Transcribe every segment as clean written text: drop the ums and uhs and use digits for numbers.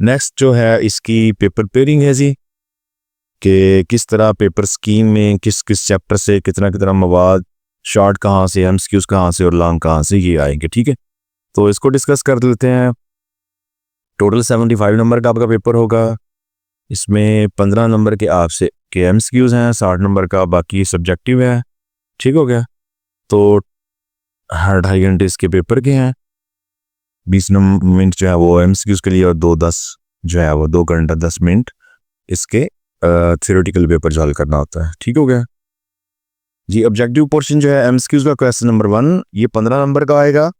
Next जो है इसकी पेपर पेयरिंग है जी, कि किस तरह पेपर स्कीम में किस किस चैप्टर से कितना कितना मवाद, शॉर्ट कहाँ से, एमसीक्यूज कहाँ से और लॉन्ग कहाँ से, ये आएंगे। ठीक है, तो इसको डिस्कस कर लेते हैं। टोटल 75 नंबर का आपका पेपर होगा। इसमें 15 नंबर के आपसे के एमसीक्यूज हैं, 60 नंबर का बाकी सब्जेक्टिव है। ठीक हो गया, तो हर 2.5 घंटे इसके पेपर के हैं। 20 मिनट जो है वो एमसीक्यूज के लिए और 2-10 जो है वो 2 घंटा 10 मिनट इसके थ्योरेटिकल पेपर जो हल करना होता है। ठीक हो गया जी। ऑब्जेक्टिव पोर्शन जो है एमसीक्यूज का क्वेश्चन नंबर 1 ये 15 नंबर का आएगा।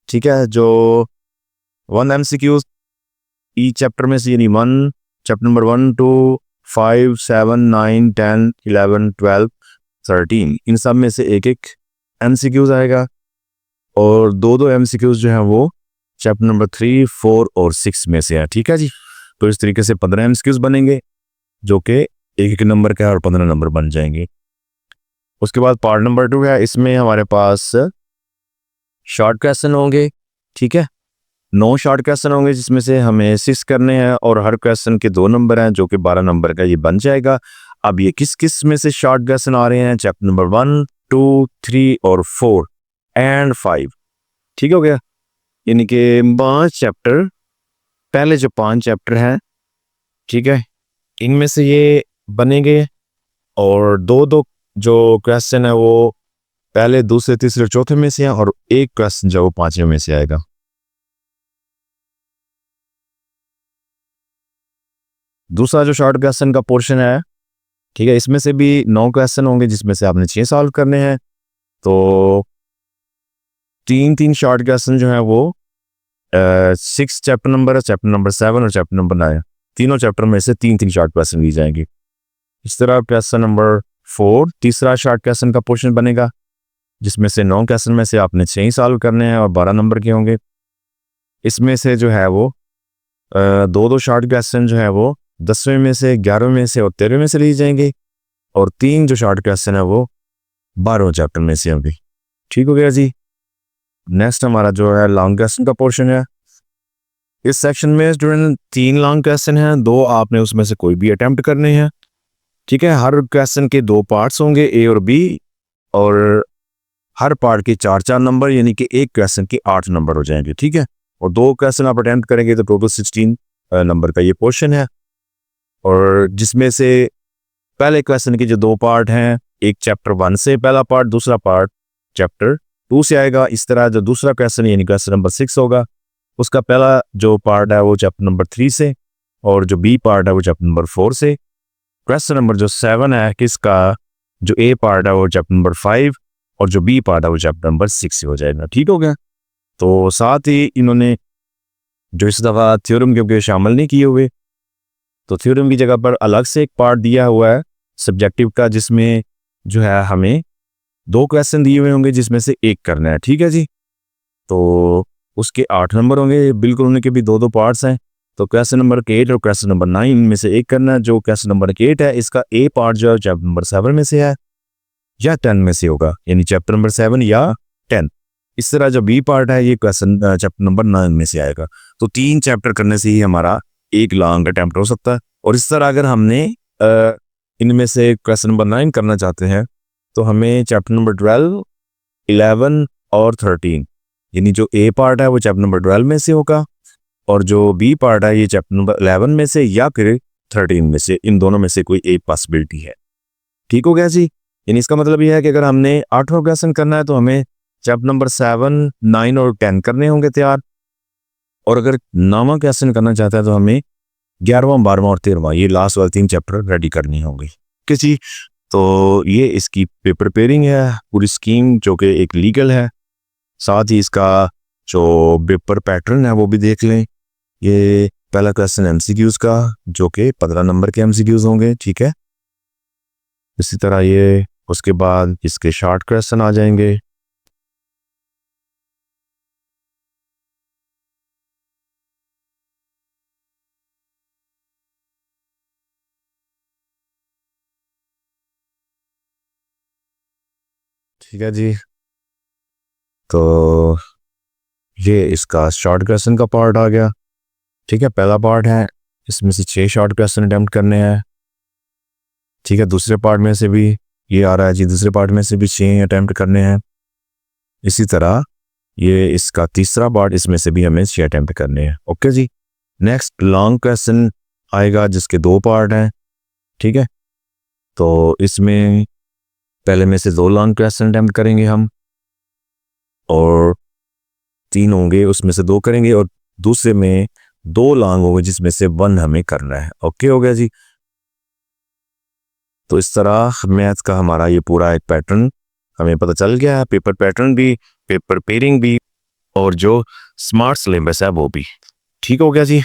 ठीक है, जो 1 एमसीक्यूज ई चैप्टर में से, यानी 1 चैप्टर नंबर 1 2 5 7 9 10 11 12 13 इन सब में से एक एक एमसीक्यूज आएगा, और दो दो एमसीक्यूज जो है वो चैप्टर नंबर 3 4 और 6 में से है। ठीक है जी, तो इस तरीके से 15 एमसीक्यूज बनेंगे जो कि एक एक नंबर का और 15 नंबर बन जाएंगे। उसके बाद पार्ट नंबर 2 है, इसमें हमारे पास शॉर्ट क्वेश्चन होंगे। ठीक है, 9 शॉर्ट क्वेश्चन होंगे जिसमें से हमें 6 करने हैं, और हर क्वेश्चन के 2 नंबर हैं जो कि 12 नंबर का ये बन जाएगा। अब ये किस किस में से शॉर्ट क्वेश्चन आ रहे हैं, चैप्टर नंबर 1 2 3 और 4 एंड 5। ठीक हो गया, यानी कि 5 चैप्टर, पहले जो 5 चैप्टर हैं, ठीक है, इनमें से ये बनेंगे, और दो दो जो क्वेश्चन है वो पहले दूसरे तीसरे चौथे में से है, और एक क्वेश्चन जो वो 5वें में से आएगा। दूसरा जो शॉर्ट क्वेश्चन का पोर्शन है, ठीक है, इसमें से भी 9 क्वेश्चन होंगे जिसमें से आपने 6 सॉल्व करने हैं। तो 3 शॉर्ट क्वेश्चन जो है वो 6 चैप्टर नंबर है, चैप्टर नंबर 7 और चैप्टर नंबर 9, तीनों चैप्टर में से 3 शॉर्ट क्वेश्चन ली जाएंगे। इस तरह क्वेश्चन नंबर 4 तीसरा शॉर्ट क्वेश्चन का पोर्शन बनेगा, जिसमें से 9 क्वेश्चन में से आपने 6 ही सॉल्व करने हैं और 12 नंबर के होंगे। इसमें से जो है वो दो दो शॉर्ट क्वेश्चन जो है वो 10वें में से, 11वें में से और 13वें में से ली जाएंगे, और 3 जो शॉर्ट क्वेश्चन है वो 12 चैप्टर में से होंगे। ठीक हो गया जी। नेक्स्ट हमारा जो है लॉन्ग क्वेश्चन का पोर्शन है। इस सेक्शन में स्टूडेंट 3 लॉन्ग क्वेश्चन हैं, 2 आपने उसमें से कोई भी अटेम्प्ट करने हैं। ठीक है, हर क्वेश्चन के 2 पार्ट्स होंगे, ए और बी, और हर पार्ट के 4-4 नंबर, यानी कि एक क्वेश्चन के 8 नंबर हो जाएंगे। ठीक है, और 2 क्वेश्चन आप अटेम्प्ट करेंगे तो टोटल 16 नंबर का ये पोर्शन है, और जिसमें से पहले क्वेश्चन के जो 2 पार्ट हैं, एक चैप्टर 1 से पहला पार्ट, दूसरा पार्ट चैप्टर 2 से आएगा। इस तरह जो दूसरा क्वेश्चन यानी क्वेश्चन नंबर 6 होगा, उसका पहला जो पार्ट है वो चैप्टर नंबर 3 से, और जो बी पार्ट है वो चैप्टर नंबर 4 से। क्वेश्चन नंबर जो 7 है किसका, जो ए पार्ट है वो चैप्टर नंबर 5, और जो बी पार्ट है वो चैप्टर नंबर 6 से हो जाएगा। ठीक हो गया, तो साथ ही इन्होंने जो इस दफ़ा थ्योरम क्योंकि शामिल नहीं किए हुए, तो थ्योरम की जगह पर अलग से एक पार्ट दिया हुआ है सब्जेक्टिव का, जिसमें जो है हमें 2 क्वेश्चन दिए हुए होंगे जिसमें से एक करना है। ठीक है जी, तो उसके 8 नंबर होंगे, बिल्कुल उनके भी 2-2 पार्ट्स हैं। तो क्वेश्चन नंबर 8 और क्वेश्चन नंबर 9 में से एक करना है। जो क्वेश्चन नंबर 8 है इसका ए पार्ट जो है चैप्टर नंबर 7 में से है या 10 में से होगा, यानी चैप्टर नंबर 7 या 10। इस तरह जो बी पार्ट है ये क्वेश्चन चैप्टर नंबर 9 में से आएगा। तो 3 चैप्टर करने से ही हमारा एक लॉन्ग अटेम्प्ट हो सकता है। और इस तरह अगर हमने इनमें से क्वेश्चन नंबर 9 करना चाहते हैं तो हमें चैप्टर नंबर 12 11 और 13, यानी जो ए पार्ट है वो चैप्टर नंबर 12 में से होगा, और जो बी पार्ट है ये चैप्टर नंबर 11 में से या फिर 13 में से, इन दोनों में से कोई एक पॉसिबिलिटी है। ठीक हो गया जी, यानी इसका मतलब ये है कि अगर हमने 8वां क्वेश्चन करना है तो हमें चैप्टर नंबर 7 9 और 10 करने होंगे तैयार, और अगर 9वां क्वेश्चन करना चाहता है तो हमें 11वां 12वां और 13वां ये लास्ट वाले 3 चैप्टर रेडी करनी होंगी। किसी तो ये इसकी पेपर पेयरिंग है, पूरी स्कीम जो कि एक लीगल है। साथ ही इसका जो पेपर पैटर्न है वो भी देख लें। ये पहला क्वेश्चन एमसीक्यूज का जो कि 15 नंबर के एमसीक्यूज होंगे। ठीक है, इसी तरह ये उसके बाद इसके शॉर्ट क्वेश्चन आ जाएंगे। ठीक है जी, तो ये इसका शॉर्ट क्वेश्चन का पार्ट आ गया। ठीक है, पहला पार्ट है, इसमें से 6 शॉर्ट क्वेश्चन अटेम्प्ट करने हैं। ठीक है, दूसरे पार्ट में से भी ये आ रहा है जी, दूसरे पार्ट में से भी 6 अटेम्प्ट करने हैं। इसी तरह ये इसका तीसरा पार्ट, इसमें से भी हमें 6 अटेम्प्ट करने हैं। ओके जी। नेक्स्ट लॉन्ग क्वेश्चन आएगा जिसके 2 पार्ट हैं। ठीक है, तो इसमें पहले में से 2 लॉन्ग क्वेश्चन अटेम्प्ट करेंगे हम, और 3 होंगे उसमें से 2 करेंगे, और दूसरे में 2 लॉन्ग होंगे जिसमें से 1 हमें करना है। ओके हो गया जी। तो इस तरह मैथ का हमारा ये पूरा एक पैटर्न हमें पता चल गया है, पेपर पैटर्न भी, पेपर पेयरिंग भी, और जो स्मार्ट सिलेबस है वो भी। ठीक हो गया जी।